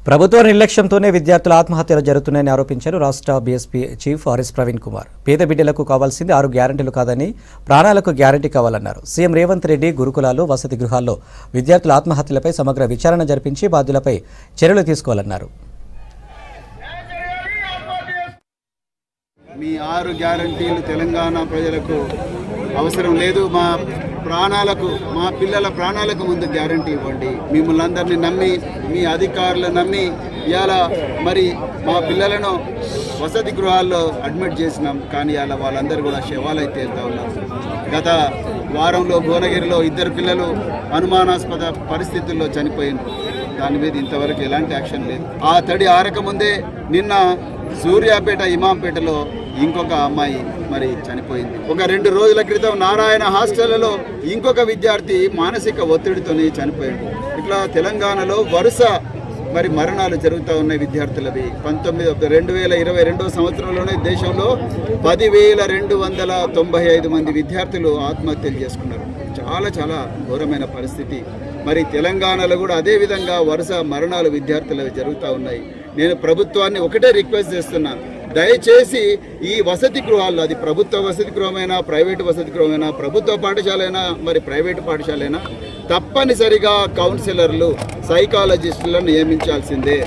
ప్రభుత్వ నిర్లక్ష్యంతోనే విద్యార్థుల ఆత్మహత్యలు జరుగుతున్నాయని ఆరోపించారు రాష్ట్ర BSP chief RS Praveen Kumar. పేద బిడ్డలకు కావాల్సింది 6 గ్యారెంటీలు కాదని ప్రాణాలకు గ్యారెంటీ కావాలన్నారు. సీఎం రేవంత్ రెడ్డి గురుకులాలు, వసతి గృహాల్లో విద్యార్థుల ఆత్మహత్యలపై సమగ్ర విచారణ జరిపించి బాధ్యులపై చర్యలు తీసుకోవాలన్నారు. మీ 6 గ్యారెంటీలు తెలంగాణ ప్రజలకు అవసరం లేదు. మా పిల్లల ప్రాణాలకు ముందు గ్యారెంటీ ఇవ్వండి. మిమ్మల్ని అందరినీ నమ్మి, మీ అధికారులు నమ్మి ఇవాళ మరి మా పిల్లలను వసతి గృహాల్లో అడ్మిట్ చేసినాం. కానీ ఇవాళ వాళ్ళందరూ కూడా శవాలైతే వెళ్తా ఉన్నారు. గత వారంలో భువనగిరిలో 2 పిల్లలు అనుమానాస్పద పరిస్థితుల్లో చనిపోయినారు. దాని మీద ఇంతవరకు ఎలాంటి యాక్షన్ లేదు. ఆ తడి ఆరకముందే నిన్న సూర్యాపేట, ఇమాంపేటలో ఇంకొక అమ్మాయి మరి చనిపోయింది. ఒక 2 రోజుల క్రితం నారాయణ హాస్టళ్లలో ఇంకొక విద్యార్థి మానసిక ఒత్తిడితోనే చనిపోయాడు. ఇట్లా తెలంగాణలో వరుస మరి మరణాలు జరుగుతూ ఉన్నాయి విద్యార్థులవి. 2022 సంవత్సరంలోనే దేశంలో 10,295 మంది విద్యార్థులు ఆత్మహత్యలు చేసుకున్నారు. చాలా ఘోరమైన పరిస్థితి. మరి తెలంగాణలో కూడా అదే విధంగా వరుస మరణాలు విద్యార్థులవి జరుగుతూ ఉన్నాయి. నేను ప్రభుత్వాన్ని ఒకటే రిక్వెస్ట్ చేస్తున్నా, దయచేసి ఈ వసతి గృహాల్లో, అది ప్రభుత్వ వసతి గృహమైనా, ప్రైవేటు వసతి గృహమైనా, ప్రభుత్వ పాఠశాలైనా మరి ప్రైవేటు పాఠశాలైనా తప్పనిసరిగా కౌన్సిలర్లు, సైకాలజిస్టులను నియమించాల్సిందే.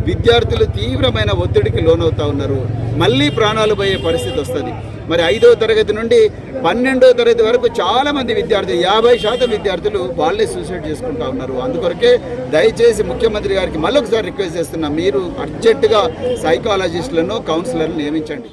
విద్యార్థులు తీవ్రమైన ఒత్తిడికి లోనవుతూ ఉన్నారు. మళ్ళీ ప్రాణాలు పోయే పరిస్థితి వస్తుంది. మరి 5వ తరగతి నుండి 12వ తరగతి వరకు చాలామంది విద్యార్థులు, 50% విద్యార్థులు వాళ్ళే సూసైడ్ చేసుకుంటూ ఉన్నారు. అందుకొరకే దయచేసి ముఖ్యమంత్రి గారికి మళ్ళొకసారి రిక్వెస్ట్ చేస్తున్నా, మీరు అర్జెంటుగా సైకాలజిస్టులను, కౌన్సిలర్లను నియమించండి.